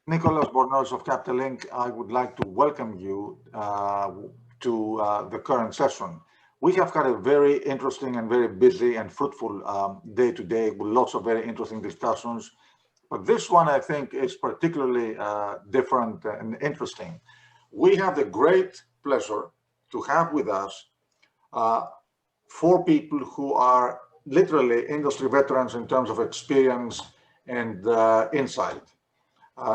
Nicholas Bornos of Capital Inc. I would like to welcome you to the current session. We have got a very interesting and very busy and fruitful day today with lots of very interesting discussions. But this one, I think, is particularly different and interesting. We have the great pleasure to have with us four people who are literally industry veterans in terms of experience and insight.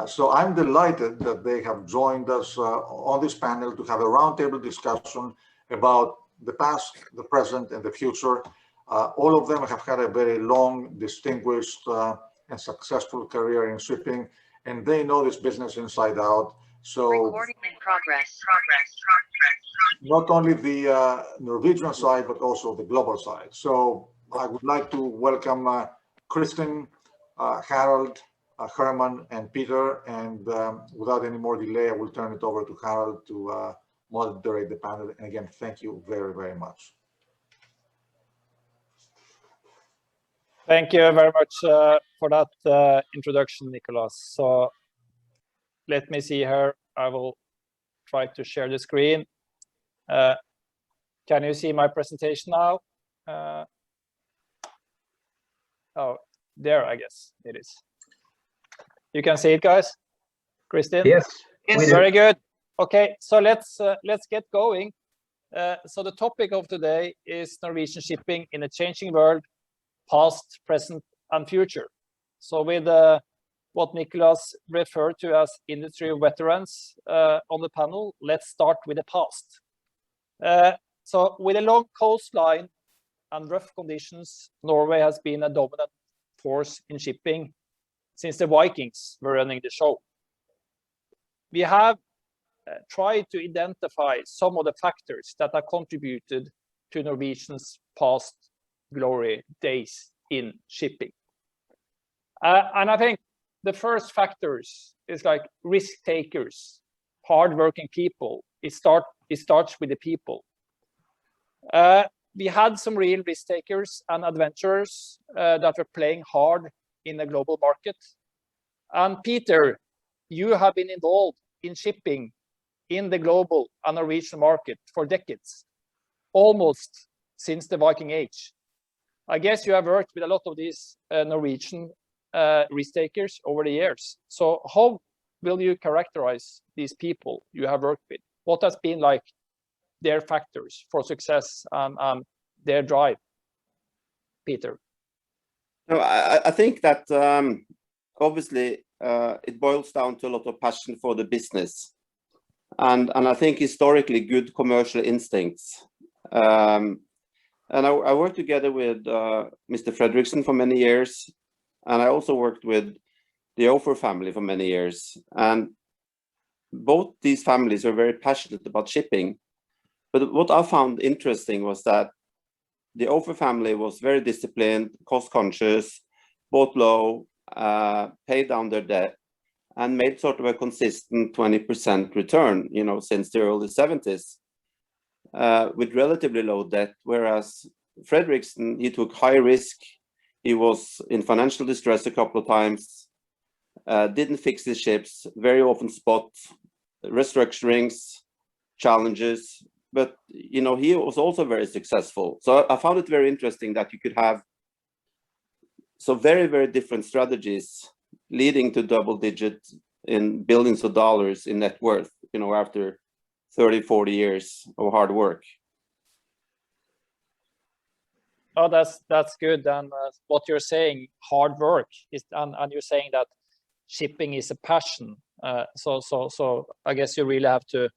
So I'm delighted that they have joined us on this panel to have a roundtable discussion about the past, the present, and the future. All of them have had a very long, distinguished, and successful career in shipping, and they know this business inside out. So, recording in progress. Not only the Norwegian side, but also the global side. So I would like to welcome Kristin, Harald, Herman, and Peter. And without any more delay, I will turn it over to Harald to moderate the panel. And again, thank you very, very much. Thank you very much for that introduction, Nicholas. So let me see here. I will try to share the screen. Can you see my presentation now? Oh, there, I guess it is. You can see it, guys? Kristin? Yes. Very good. Okay, so let's get going. So the topic of today is Norwegian shipping in a changing world, past, present, and future. So with what Nicholas referred to as industry veterans on the panel, let's start with the past. So with a long coastline and rough conditions, Norway has been a dominant force in shipping since the Vikings were running the show. We have tried to identify some of the factors that have contributed to Norwegians' past glory days in shipping. And I think the first factors is like risk takers, hardworking people. It starts with the people. We had some real risk takers and adventurers that were playing hard in the global market. And Peter, you have been involved in shipping in the global and Norwegian market for decades, almost since the Viking Age. I guess you have worked with a lot of these Norwegian risk takers over the years. So how will you characterize these people you have worked with? What has been like their factors for success and their drive? Peter. No, I think that obviously it boils down to a lot of passion for the business, and I think historically good commercial instincts. And I worked together with Mr. Fredriksen for many years, and I also worked with the Ofer family for many years. And both these families are very passionate about shipping. But what I found interesting was that the Ofer family was very disciplined, cost conscious, bought low, paid down their debt, and made sort of a consistent 20% return, you know, since the early 70s, with relatively low debt. Whereas Fredriksen, he took high risk. He was in financial distress a couple of times, didn't fix his ships, very often spot restructurings, challenges. But, you know, he was also very successful. So I found it very interesting that you could have so very, very different strategies leading to double digits in billions of dollars in net worth, you know, after 30, 40 years of hard work. Oh, that's good. And what you're saying, hard work, is, and you're saying that shipping is a passion. So I guess you really have to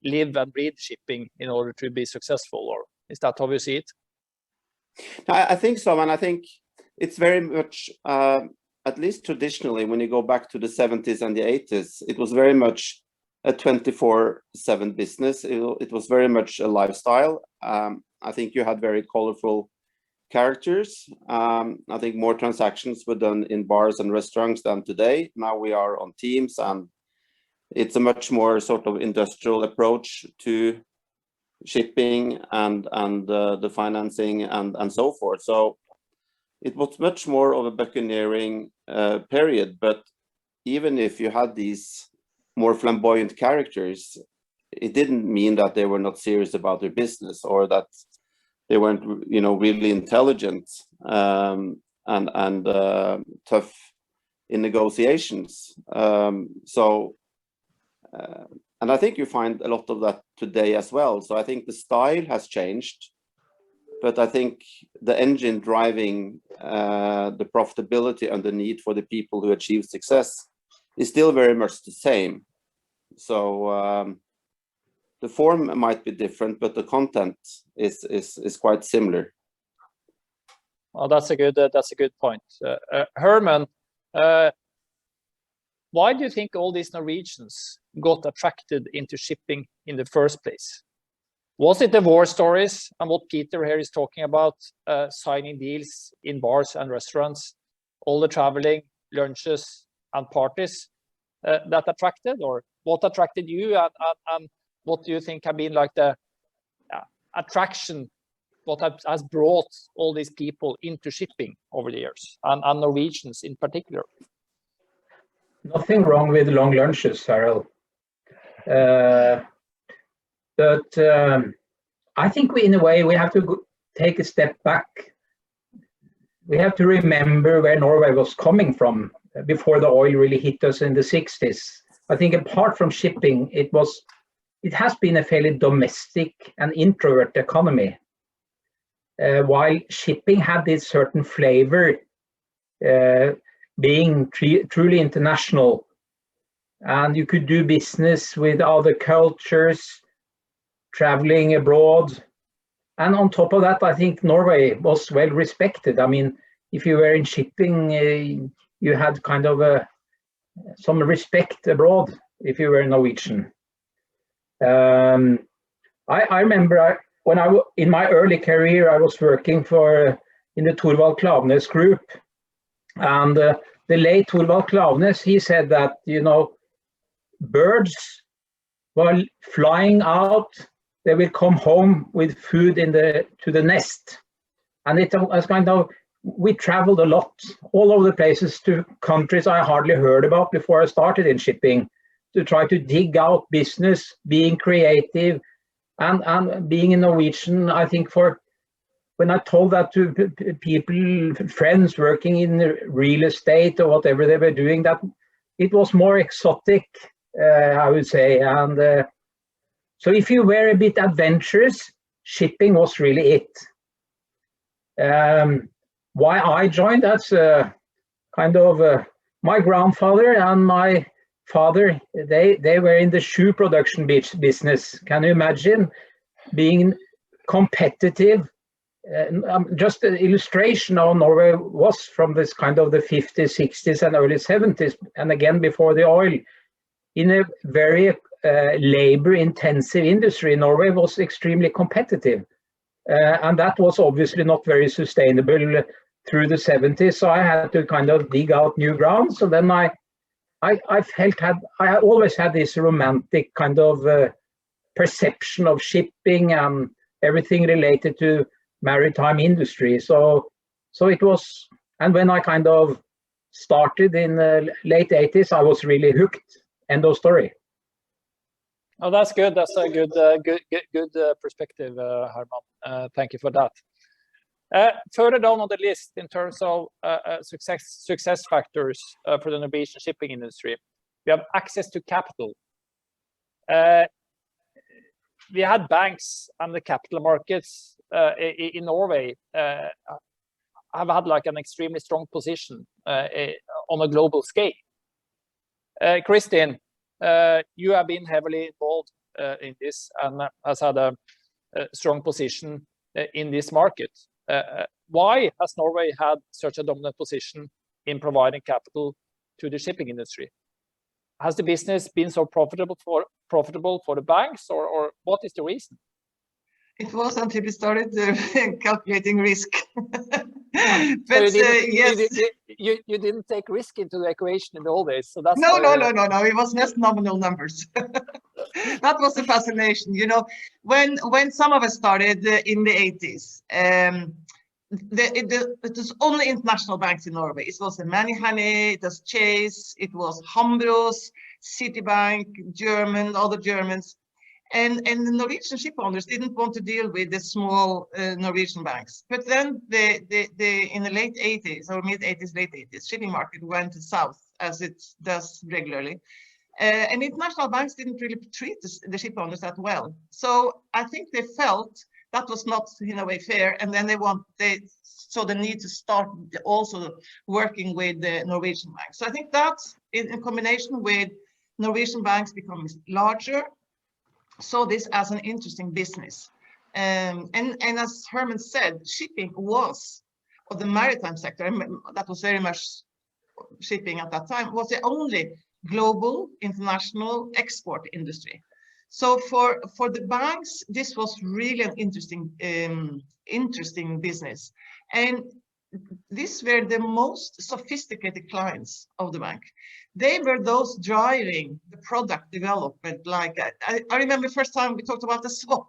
live and breathe shipping in order to be successful, or is that how you see it? I think so, and I think it's very much, at least traditionally, when you go back to the 70s and the 80s, it was very much a 24/7 business. It was very much a lifestyle. I think you had very colorful characters. I think more transactions were done in bars and restaurants than today. Now we are on Teams, and it's a much more sort of industrial approach to shipping and the financing and so forth. So it was much more of a buccaneering period. But even if you had these more flamboyant characters, it didn't mean that they were not serious about their business or that they weren't, really intelligent and tough in negotiations. And I think you find a lot of that today as well. So I think the style has changed, but I think the engine driving the profitability and the need for the people who achieve success is still very much the same. So the form might be different, but the content is quite similar. Well, that's a good point. Herman, why do you think all these Norwegians got attracted into shipping in the first place? Was it the war stories and what Peter here is talking about, signing deals in bars and restaurants, all the traveling, lunches and parties that attracted, or what attracted you, and what do you think have been like the attraction, what has brought all these people into shipping over the years, and Norwegians in particular? Nothing wrong with long lunches, Harald. But I think in a way, we have to take a step back. We have to remember where Norway was coming from before the oil really hit us in the 60s. I think apart from shipping, it has been a fairly domestic and introvert economy. While shipping had this certain flavor, being truly international, and you could do business with other cultures, traveling abroad. And on top of that, I think Norway was well respected. I mean, if you were in shipping, you had kind of some respect abroad if you were Norwegian. I remember when in my early career, I was working in the Thorvald Klaveness group. And the late Thorvald Klaveness, he said that, birds, while flying out, they will come home with food to the nest. And it was kind of, we traveled a lot, all over the places, to countries I hardly heard about before I started in shipping, to try to dig out business, being creative, and being a Norwegian. I think when I told that to people, friends working in real estate or whatever they were doing, that it was more exotic, I would say. And so if you were a bit adventurous, shipping was really it. Why I joined, that's kind of my grandfather and my father, they were in the shoe production business. Can you imagine being competitive? Just an illustration of Norway was from this kind of the 50s, 60s and early 70s, and again before the oil, in a very labor-intensive industry. Norway was extremely competitive, and that was obviously not very sustainable through the 70s. So I had to kind of dig out new ground. So then I always had this romantic kind of perception of shipping and everything related to maritime industry. So it was, and when I kind of started in the late 80s, I was really hooked. End of story. Oh, that's good. That's a good perspective, Herman. Thank you for that. Further down on the list, in terms of success factors for the Norwegian shipping industry, we have access to capital. We had banks and the capital markets in Norway have had like an extremely strong position on a global scale. Kristin, you have been heavily involved in this and has had a strong position in this market. Why has Norway had such a dominant position in providing capital to the shipping industry? Has the business been so profitable for the banks, or what is the reason? It was until we started calculating risk. But so you didn't take risk into the equation in the old days. So that's no. It was just nominal numbers. That was the fascination. When some of us started in the 80s, it was only international banks in Norway. It was the Manihani, it was Chase, it was Hambros, Citibank, other Germans. And the Norwegian ship owners didn't want to deal with the small Norwegian banks. But then in the late 80s or mid 80s, late 80s, shipping market went south as it does regularly. And international banks didn't really treat the ship owners that well. So I think they felt that was not in a way fair. And then they saw the need to start also working with the Norwegian banks. So I think that in combination with Norwegian banks becoming larger, saw this as an interesting business. And as Herman said, shipping was, or the maritime sector, that was very much shipping at that time, was the only global international export industry. So for the banks, this was really an interesting business. And these were the most sophisticated clients of the bank. They were those driving the product development. Like I remember the first time we talked about the swap,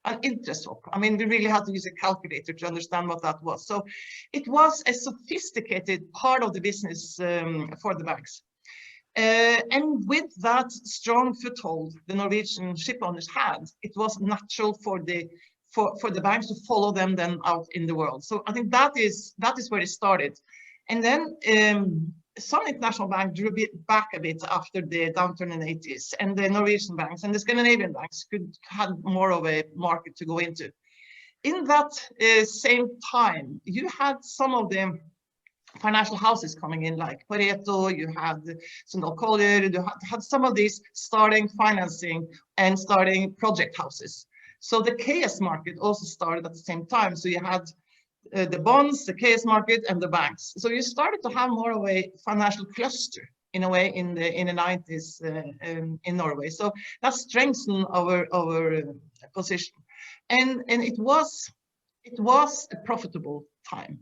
an interest swap. I mean, we really had to use a calculator to understand what that was. So it was a sophisticated part of the business for the banks. And with that strong foothold the Norwegian ship owners had, it was natural for the banks to follow them then out in the world. So I think that is where it started. And then some international banks drew back a bit after the downturn in the 80s, and the Norwegian banks and the Scandinavian banks had more of a market to go into. In that same time, you had some of the financial houses coming in, like Pareto, you had Sundal Collier, you had some of these starting financing and starting project houses. So the KS market also started at the same time. So you had the bonds, the KS market, and the banks. So you started to have more of a financial cluster in a way in the 90s in Norway. So that strengthened our position, and it was a profitable time.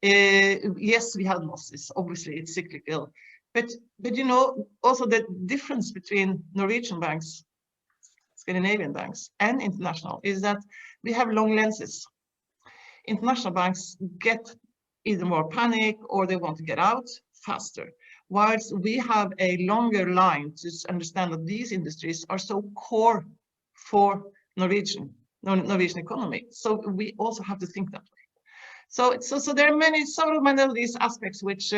Yes, we had losses. Obviously, it's cyclical, but you know, also the difference between Norwegian banks, Scandinavian banks, and international is that we have long lenses. International banks get either more panic or they want to get out faster, whilst we have a longer line to understand that these industries are so core for Norwegian economy. So we also have to think that way. So there are so many of these aspects which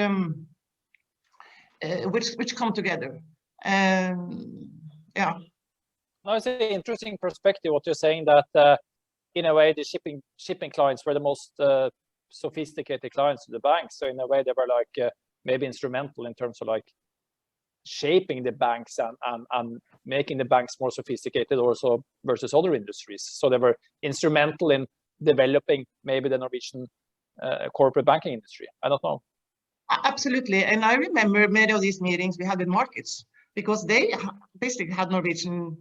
come together. Yeah. No, it's an interesting perspective what you're saying, that in a way the shipping clients were the most sophisticated clients of the banks. So in a way they were like maybe instrumental in terms of like shaping the banks and making the banks more sophisticated also versus other industries. So they were instrumental in developing maybe the Norwegian corporate banking industry. I don't know. Absolutely. And I remember many of these meetings we had in markets, because they basically had Norwegian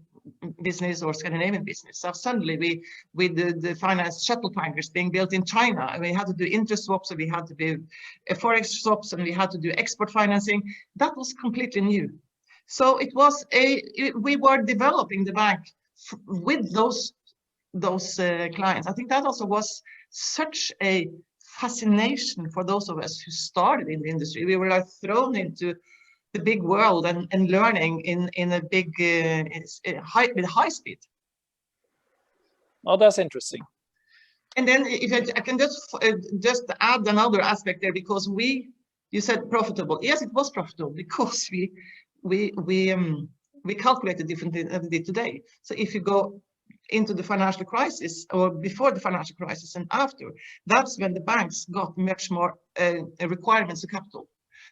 business or Scandinavian business. So suddenly with the finance shuttle tankers being built in China, we had to do interest swaps, and we had to do forex swaps, and we had to do export financing. That was completely new. So it was we were developing the bank with those clients. I think that also was such a fascination for those of us who started in the industry. We were like thrown into the big world and learning in a big with high speed. Oh, that's interesting. And then if I can just add another aspect there, because you said profitable. Yes, it was profitable because we calculated differently than we did today. So if you go into the financial crisis, or before the financial crisis and after, that's when the banks got much more requirements of capital.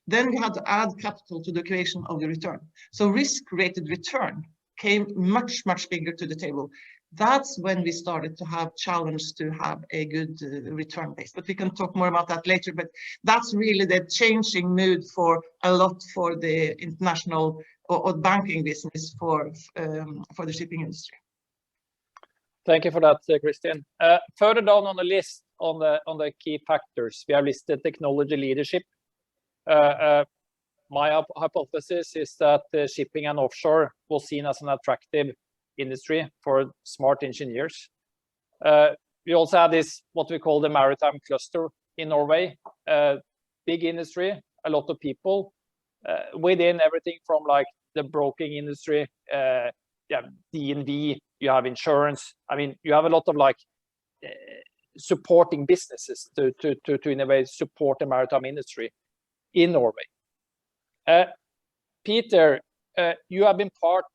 Then we had to add capital to the equation of the return. So risk-rated return came much, much bigger to the table. That's when we started to have challenge to have a good return base. But we can talk more about that later. But that's really the changing mood for a lot for the international or banking business for the shipping industry. Thank you for that, Kristin. Further down on the list on the key factors, we have listed technology leadership. My hypothesis is that shipping and offshore was seen as an attractive industry for smart engineers. we also have this, what we call the maritime cluster in Norway, big industry, a lot of people within everything from like the broking industry, D&D, you have insurance. I mean, you have a lot of like supporting businesses to in a way support the maritime industry in Norway. Peter, you have been part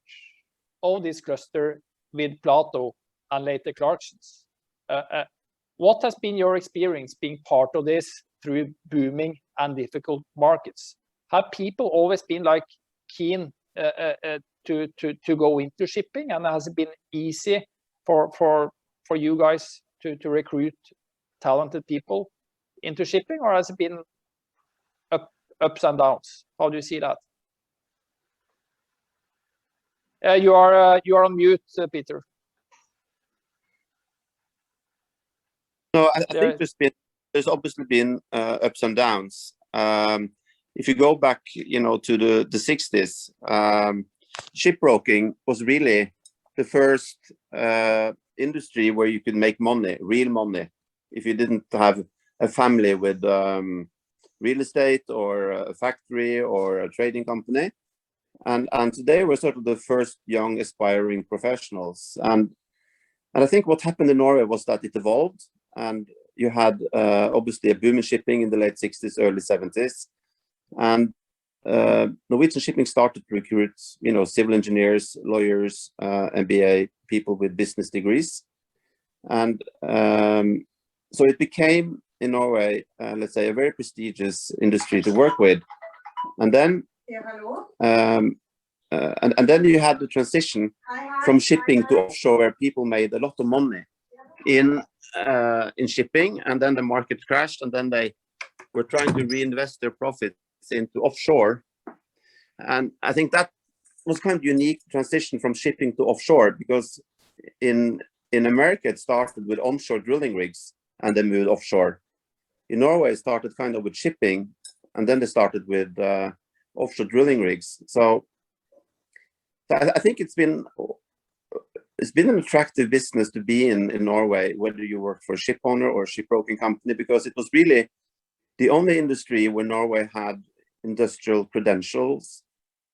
of this cluster with Platou and later Clarkson's. What has been your experience being part of this through booming and difficult markets? Have people always been like keen to go into shipping, and has it been easy for you guys to recruit talented people into shipping, or has it been ups and downs? How do you see that? You are on mute, Peter. No, I think there's obviously been ups and downs. If you go back, you know, to the 60s, shipbroking was really the first industry where you could make money, real money, if you didn't have a family with real estate or a factory or a trading company. And today we're sort of the first young aspiring professionals. And I think what happened in Norway was that it evolved, and you had obviously a boom in shipping in the late 60s, early 70s. And Norwegian Shipping started to recruit, you know, civil engineers, lawyers, MBA, people with business degrees. And so it became, in Norway, let's say, a very prestigious industry to work with. And then, and then you had the transition from shipping to offshore, where people made a lot of money in shipping, and then the market crashed, and then they were trying to reinvest their profits into offshore. And I think that was kind of unique transition from shipping to offshore, because in America it started with onshore drilling rigs and then moved offshore. In Norway it started kind of with shipping, and then they started with offshore drilling rigs. So I think it's been an attractive business to be in Norway, whether you work for a ship owner or a shipbroking company, because it was really the only industry where Norway had industrial credentials,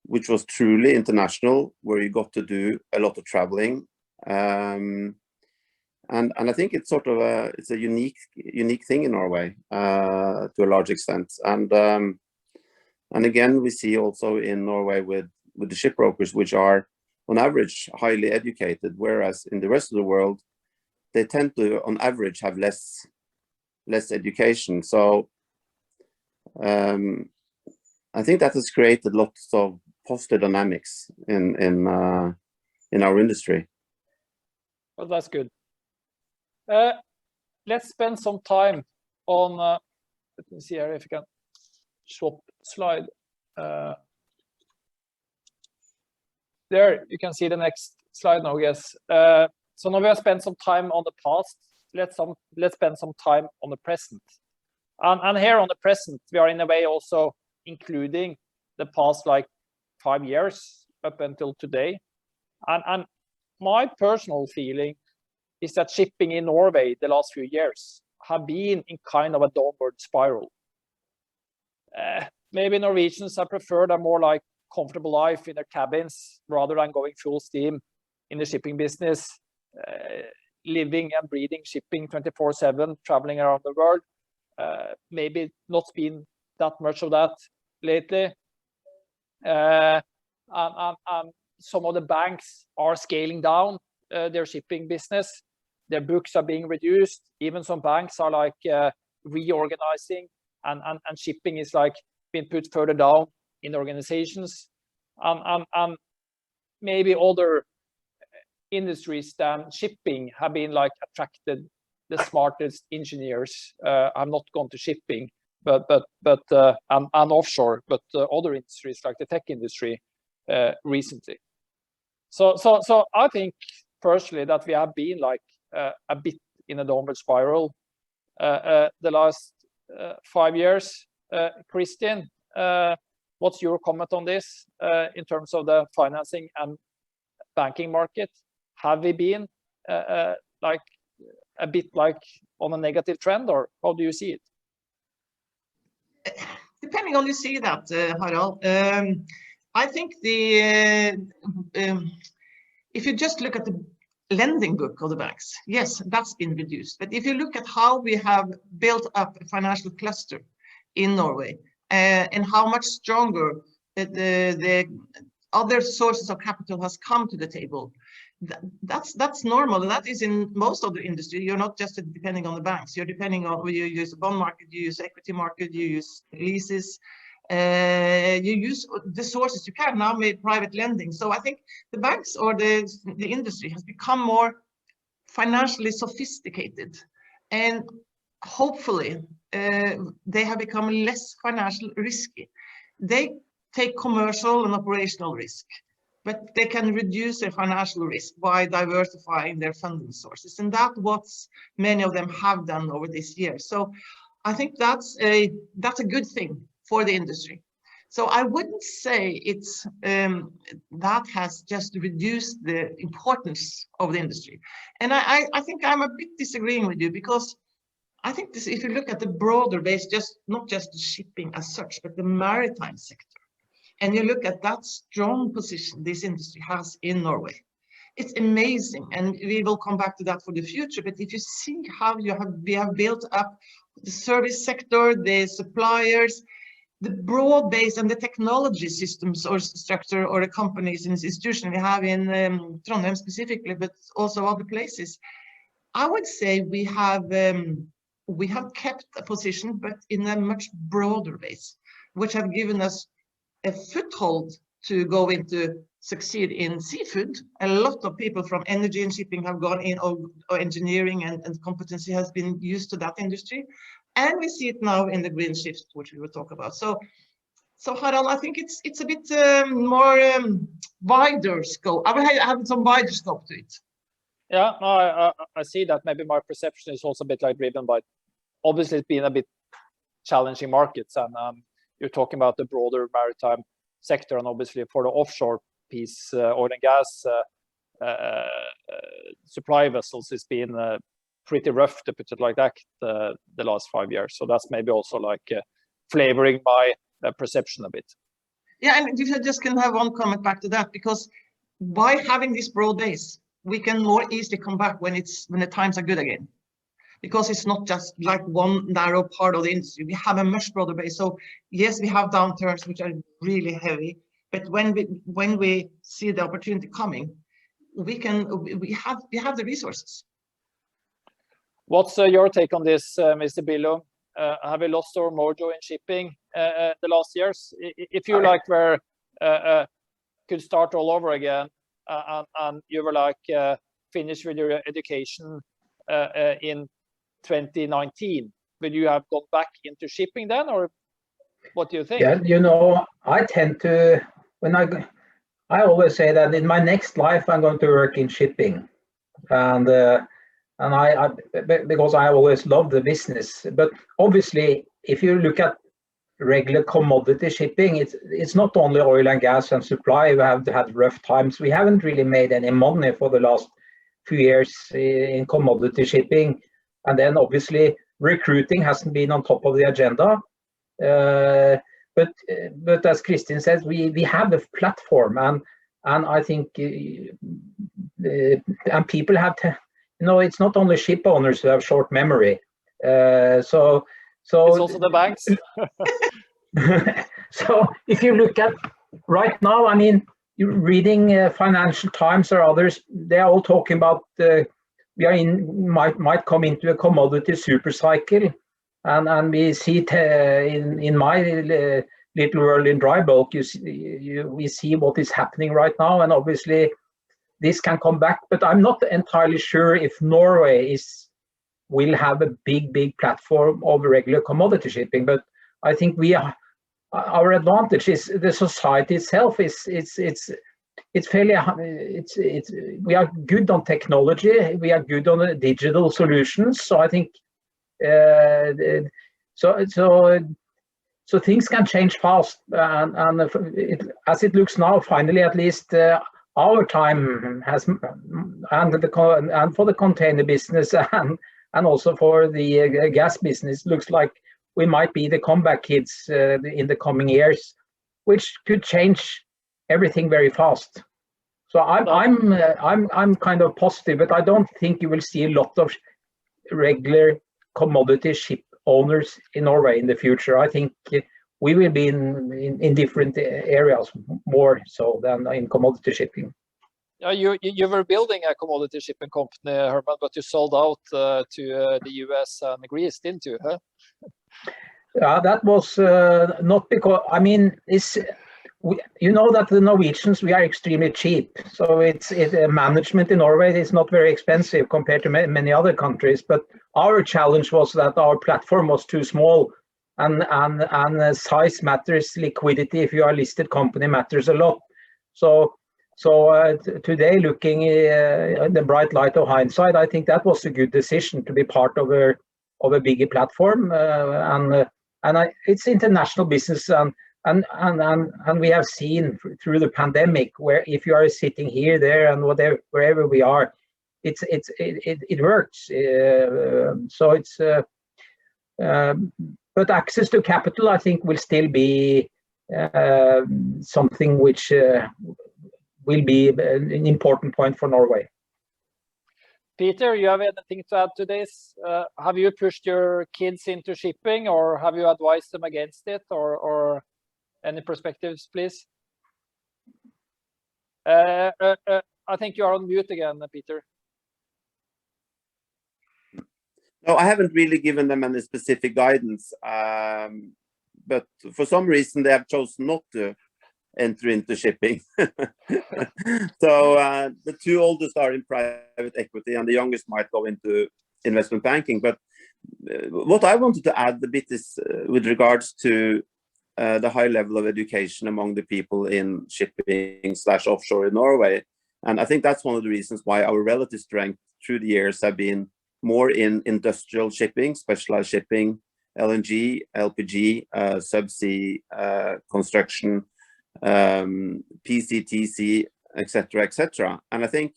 which was truly international, where you got to do a lot of traveling. And I think it's sort of it's a unique thing in Norway to a large extent. And again, we see also in Norway with the shipbrokers, which are on average highly educated, whereas in the rest of the world they tend to on average have less education. So I think that has created lots of positive dynamics in our industry. Well, that's good. Let's spend some time on let me see here if you can swap slide. There you can see the next slide now, yes. So now we have spent some time on the past. Let's spend some time on the present. And here on the present, we are in a way also including the past like 5 years up until today. And my personal feeling is that shipping in Norway the last few years have been in kind of a downward spiral. Maybe Norwegians have preferred a more like comfortable life in their cabins rather than going full steam in the shipping business, living and breathing shipping 24/7, traveling around the world. Maybe not been that much of that lately. And some of the banks are scaling down their shipping business. Their books are being reduced. Even some banks are like reorganizing, and shipping is like being put further down in organizations. And maybe other industries than shipping have been like attracted the smartest engineers. I'm not going to shipping, but and offshore, but other industries like the tech industry recently. So I think personally that we have been like a bit in a downward spiral the last 5 years. Kristin, what's your comment on this in terms of the financing and banking market? Have we been like a bit like on a negative trend, or how do you see it? Depending on you see that, Harald. I think if you just look at the lending book of the banks, yes, that's been reduced. But if you look at how we have built up a financial cluster in Norway and how much stronger the other sources of capital has come to the table, that's normal. That is in most of the industry. You're not just depending on the banks. You're depending on, you use the bond market, you use equity market, you use leases, you use the sources you can now with private lending. So I think the banks or the industry has become more financially sophisticated, and hopefully they have become less financially risky. They take commercial and operational risk, but they can reduce their financial risk by diversifying their funding sources. And that's what many of them have done over this year. So I think that's a good thing for the industry. So I wouldn't say it's that has just reduced the importance of the industry. And I think I'm a bit disagreeing with you, because I think this, if you look at the broader base, just not just shipping as such, but the maritime sector, and you look at that strong position this industry has in Norway, it's amazing. And we will come back to that for the future. But if you see how we have built up the service sector, the suppliers, the broad base and the technology systems or structure or the companies and institutions we have in Trondheim specifically, but also other places, I would say we have kept a position, but in a much broader base, which have given us a foothold to go into succeed in seafood. A lot of people from energy and shipping have gone in, or engineering and competency has been used to that industry. And we see it now in the green shift, which we will talk about. So Harald, I think it's a bit more wider scope. I will have some wider scope to it. Yeah, no, I see that. Maybe my perception is also a bit like driven by, obviously it's been a bit challenging markets, and you're talking about the broader maritime sector, and obviously for the offshore piece, oil and gas supply vessels has been pretty rough, to put it like that, the last 5 years. So that's maybe also like flavoring my perception a bit. Yeah, and if I just can have one comment back to that, because by having this broad base, we can more easily come back when the times are good again, because it's not just like one narrow part of the industry. We have a much broader base. So yes, we have downturns which are really heavy, but when we see the opportunity coming, we have the resources. What's your take on this, Mr. Billung? Have we lost our mojo in shipping the last years? If you like were could start all over again, and you were like finished with your education in 2019, would you have gone back into shipping then, or what do you think? Yeah, you know, I tend to, when I always say that in my next life I'm going to work in shipping, and I because I always loved the business. But obviously, if you look at regular commodity shipping, it's not only oil and gas and supply. We have had rough times. We haven't really made any money for the last few years in commodity shipping, and then obviously recruiting hasn't been on top of the agenda. But as Kristin says, we have a platform, and I think and people have to. No, it's not only ship owners who have short memory. So it's also the banks. So if you look at right now, I mean, you're reading Financial Times or others, they're all talking about we are might come into a commodity super cycle, and we see it in my little world in dry bulk. We see what is happening right now, and obviously this can come back, but I'm not entirely sure if Norway will have a big platform of regular commodity shipping. But I think our advantage is the society itself is fairly we are good on technology, we are good on digital solutions. So I think so things can change fast, and as it looks now, finally at least. our time has, and for the container business and also for the gas business, looks like we might be the comeback kids in the coming years, which could change everything very fast. So I'm kind of positive, but I don't think you will see a lot of regular commodity ship owners in Norway in the future. I think we will be in different areas more so than in commodity shipping. You were building a commodity shipping company, Herman, but you sold out to the US and Greece, didn't you? Huh? That was not because, I mean, you know that the Norwegians, we are extremely cheap. So management in Norway is not very expensive compared to many other countries. But our challenge was that our platform was too small, and size matters, liquidity, if you are a listed company, matters a lot. So today, looking in the bright light of hindsight, I think that was a good decision to be part of a bigger platform, it's international business, and we have seen through the pandemic where if you are sitting here, there, and wherever we are, it works. But access to capital, I think, will still be something which will be an important point for Norway. Peter, you have anything to add to this? Have you pushed your kids into shipping, or have you advised them against it, or any perspectives, please? I think you are on mute again, Peter. No, I haven't really given them any specific guidance, but for some reason they have chosen not to enter into shipping. So the two oldest are in private equity, and the youngest might go into investment banking. But what I wanted to add a bit is with regards to the high level of education among the people in shipping / offshore in Norway. And I think that's one of the reasons why our relative strength through the years have been more in industrial shipping, specialized shipping, LNG, LPG, subsea construction, PCTC, etc., etc. And I think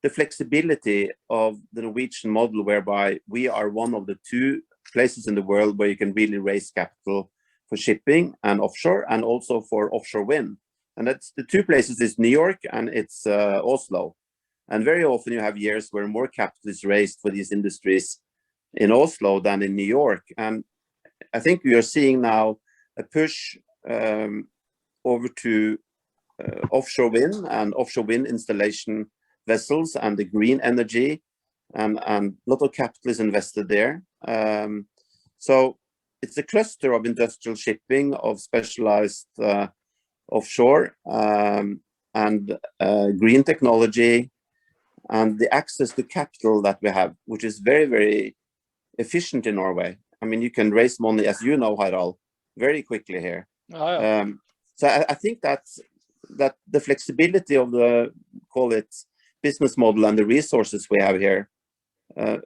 the flexibility of the Norwegian model, whereby we are one of the two places in the world where you can really raise capital for shipping and offshore, and also for offshore wind. And that's the two places is New York and it's Oslo. And very often you have years where more capital is raised for these industries in Oslo than in New York. And I think we are seeing now a push over to offshore wind and offshore wind installation vessels and the green energy, and a lot of capital is invested there. So it's a cluster of industrial shipping, of specialized offshore and green technology, and the access to capital that we have, which is very, very efficient in Norway. I mean, you can raise money, as you know, Harald, very quickly here. Oh, yeah. So I think that the flexibility of the, call it, business model and the resources we have here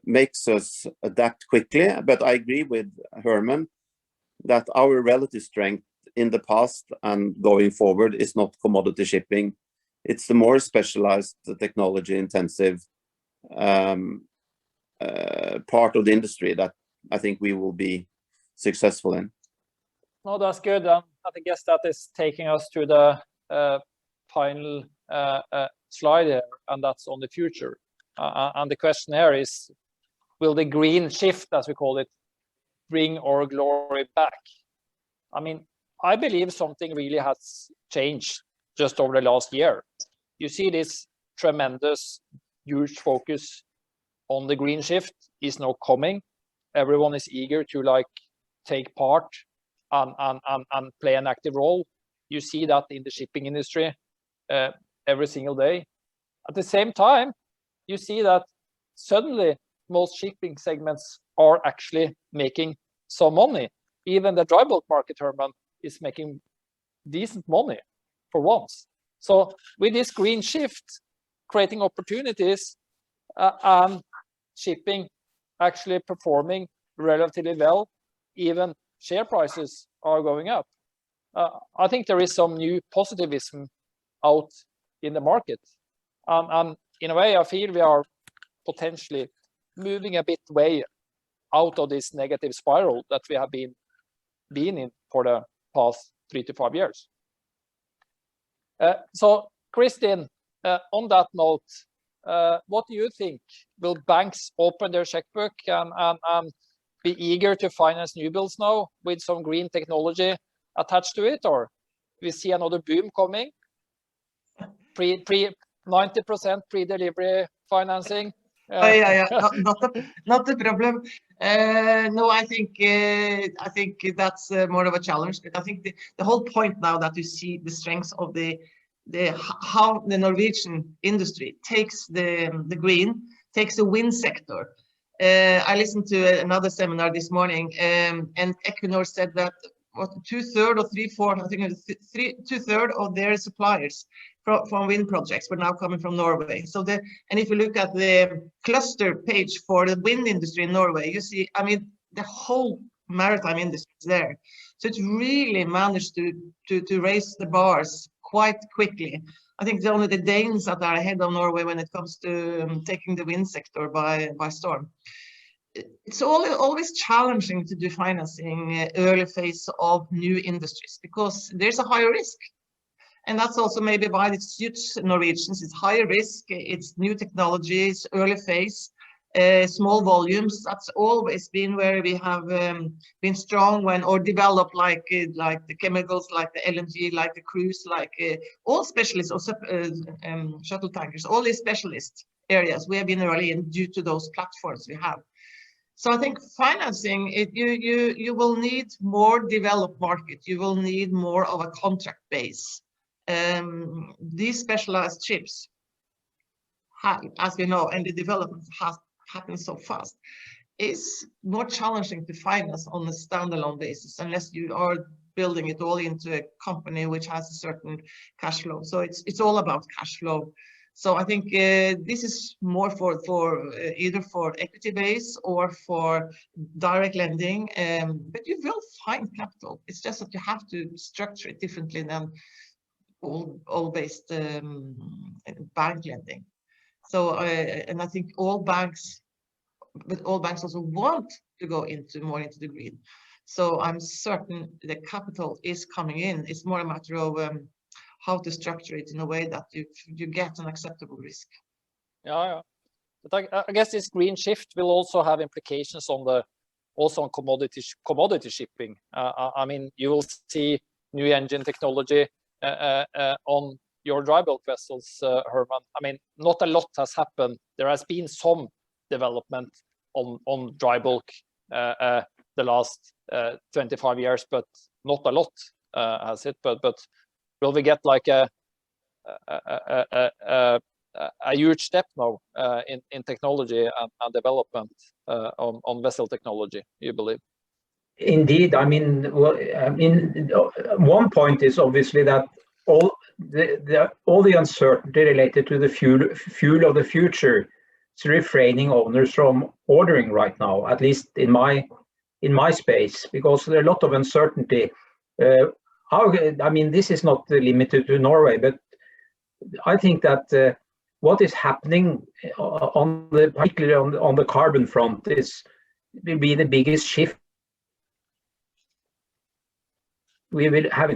makes us adapt quickly. But I agree with Herman that our relative strength in the past and going forward is not commodity shipping. It's the more specialized, technology intensive part of the industry that I think we will be successful in. No, that's good. I guess that is taking us to the final slide here, and that's on the future. And the question here is, will the green shift, as we call it, bring our glory back? I mean, I believe something really has changed just over the last year. You see this tremendous, huge focus on the green shift is now coming. Everyone is eager to take part and play an active role. You see that in the shipping industry every single day. At the same time, you see that suddenly most shipping segments are actually making some money. Even the dry bulk market, Herman, is making decent money for once. So with this green shift, creating opportunities and shipping actually performing relatively well, even share prices are going up. I think there is some new positivism out in the market. And in a way, I feel we are potentially moving a bit way out of this negative spiral that we have been in for the past 3 to 5 years. So, Kristin, on that note, what do you think? Will banks open their checkbook and be eager to finance new builds now with some green technology attached to it, or we see another boom coming? 90% pre-delivery financing. Yeah, not the problem. No, I think that's more of a challenge. But I think the whole point now that you see the strengths of how the Norwegian industry takes the green, takes the wind sector. I listened to another seminar this morning, and Equinor said that what 2/3 or 3/4, I think it was 2/3 of their suppliers from wind projects were now coming from Norway. So and if you look at the cluster page for the wind industry in Norway, you see, I mean, the whole maritime industry is there. So it's really managed to raise the bars quite quickly. I think it's only the Danes that are ahead of Norway when it comes to taking the wind sector by storm. It's always challenging to do financing early phase of new industries because there's a higher risk. And that's also maybe why it suits Norwegians. It's higher risk, it's new technologies, early phase, small volumes. That's always been where we have been strong or developed like the chemicals, like the LNG, like the cruise, like all specialists, also shuttle tankers, all these specialist areas we have been early in due to those platforms we have. So I think financing, you will need more developed market. You will need more of a contract base. These specialized ships have, as we know, and the development has happened so fast, it's more challenging to finance on a standalone basis unless you are building it all into a company which has a certain cash flow. So it's all about cash flow. So I think this is more for either for equity base or for direct lending, but you will find capital. It's just that you have to structure it differently than all based bank lending. So and I think all banks also want to go more into the green. So I'm certain the capital is coming in. It's more a matter of how to structure it in a way that you get an acceptable risk. Yeah. But I guess this green shift will also have implications on commodity shipping. I mean, you will see new engine technology on your dry bulk vessels, Herman. I mean, not a lot has happened. There has been some development on dry bulk the last 25 years, but not a lot has it. But will we get like a huge step now in technology and development on vessel technology, you believe? Indeed. I mean, one point is obviously that all the uncertainty related to the fuel of the future is refraining owners from ordering right now, at least in my space, because there are a lot of uncertainty. I mean, this is not limited to Norway, but I think that what is happening particularly on the carbon front will be the biggest shift we will have,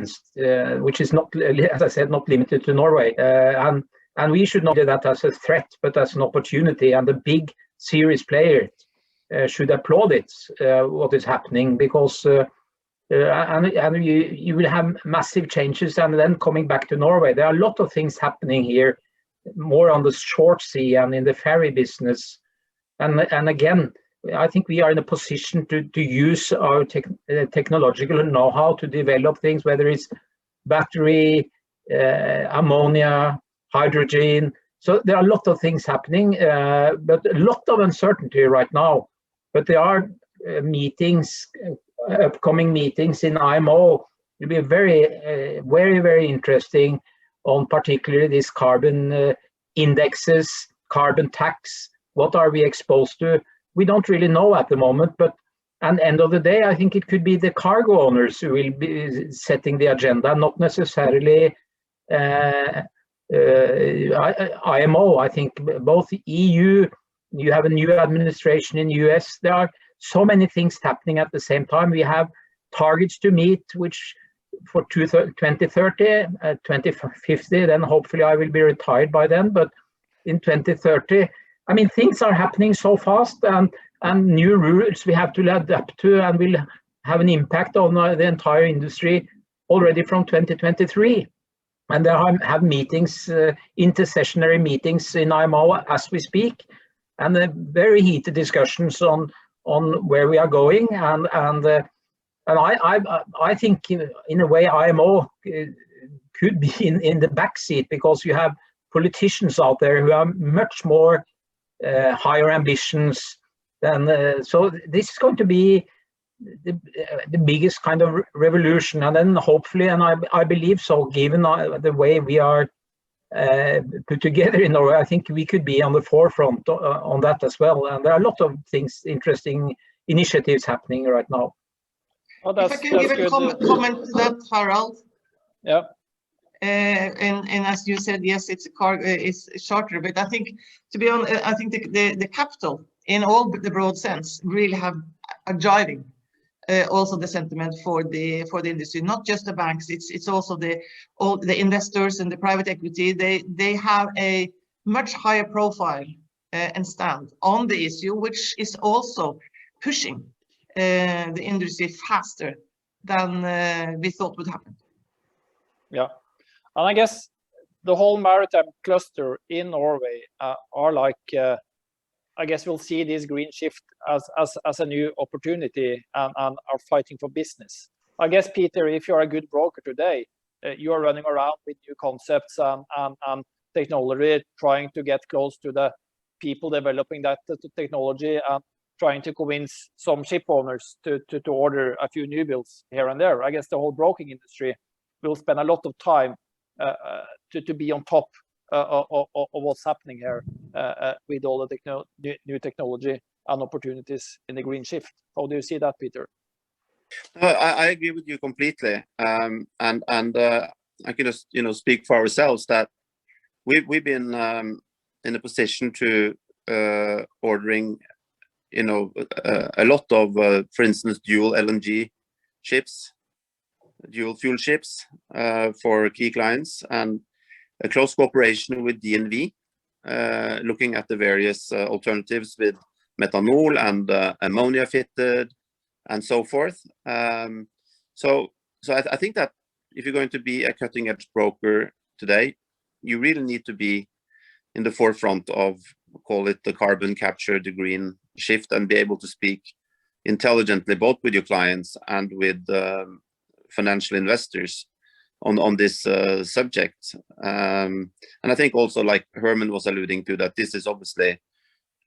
which is not, as I said, not limited to Norway, and we should not do that as a threat, but as an opportunity. And the big serious players should applaud it, what is happening, because and you will have massive changes. And then coming back to Norway, there are a lot of things happening here, more on the short sea and in the ferry business. And again, I think we are in a position to use our technological know-how to develop things, whether it's battery, ammonia, hydrogen. So there are a lot of things happening, but a lot of uncertainty right now. But there are upcoming meetings in IMO. It will be very, very interesting on particularly these carbon indexes, carbon tax. What are we exposed to? We don't really know at the moment, but at the end of the day, I think it could be the cargo owners who will be setting the agenda, not necessarily IMO. I think both EU, you have a new administration in US. There are so many things happening at the same time. We have targets to meet, which for 2030, 2050, then hopefully I will be retired by then. But in 2030, I mean, things are happening so fast, and new rules we have to adapt to, and will have an impact on the entire industry already from 2023. And there have meetings, intersessionary meetings in IMO as we speak, and very heated discussions on where we are going. And I think in a way IMO could be in the backseat, because you have politicians out there who have much more higher ambitions than. So this is going to be the biggest kind of revolution, and then hopefully, and I believe so, given the way we are put together in Norway, I think we could be on the forefront on that as well. And there are a lot of things, interesting initiatives happening right now. Oh, if I can give a comment to that, Harald. Yeah. And as you said, yes, it's a cargo, it's charter, but I think, to be honest, I think the capital in all the broad sense really are driving also the sentiment for the industry, not just the banks. It's also all the investors and the private equity. They have a much higher profile and stand on the issue, which is also pushing the industry faster than we thought would happen. Yeah, and I guess the whole maritime cluster in Norway are like, I guess we'll see this green shift as a new opportunity and are fighting for business. I guess, Peter, if you're a good broker today, you are running around with new concepts and technology, trying to get close to the people developing that technology and trying to convince some ship owners to order a few new builds here and there. I guess the whole broking industry will spend a lot of time to be on top of what's happening here with all the new technology and opportunities in the green shift. How do you see that, Peter? I agree with you completely, and I can just speak for ourselves that we've been in a position to ordering a lot of for instance dual LNG ships, dual fuel ships for key clients, and a close cooperation with DNV, looking at the various alternatives with methanol and ammonia fitted and so forth. So I think that if you're going to be a cutting edge broker today, you really need to be in the forefront of, call it the carbon capture, the green shift, and be able to speak intelligently both with your clients and with financial investors on this subject. And I think also, like Herman was alluding to, that this is obviously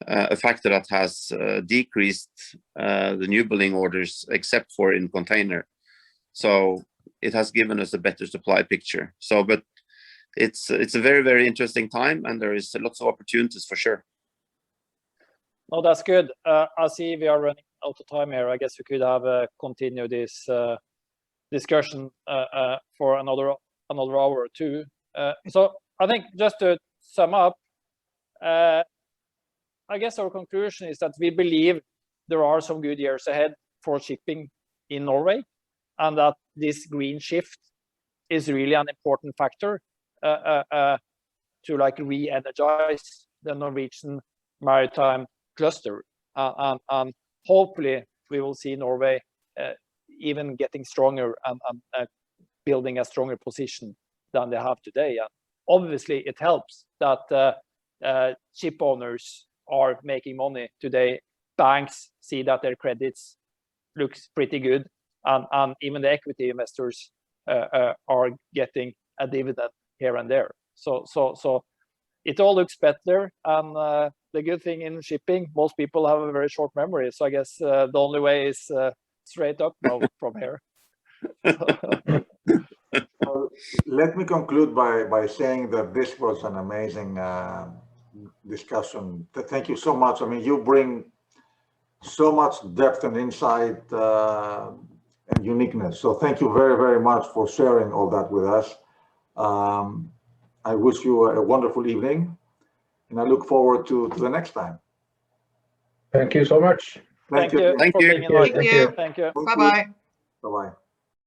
a factor that has decreased the new building orders, except for in container. So it has given us a better supply picture. So, but it's a very, very interesting time, and there is lots of opportunities for sure. No, that's good. I see we are running out of time here. I guess we could have continued this discussion for another hour or two. So I think just to sum up, I guess our conclusion is that we believe there are some good years ahead for shipping in Norway, and that this green shift is really an important factor to like re-energize the Norwegian maritime cluster, and hopefully we will see Norway even getting stronger and building a stronger position than they have today. And obviously it helps that ship owners are making money today. Banks see that their credits looks pretty good, and even the equity investors are getting a dividend here and there. So it all looks better, and the good thing in shipping, most people have a very short memory. So I guess the only way is straight up now from here. Let me conclude by saying that this was an amazing discussion. Thank you so much. I mean, you bring so much depth and insight and uniqueness. So thank you very, very much for sharing all that with us. I wish you a wonderful evening, and I look forward to the next time. Thank you so much. Thank you Thank for you. being invited. Thank you. Thank you. Bye-bye. Bye-bye.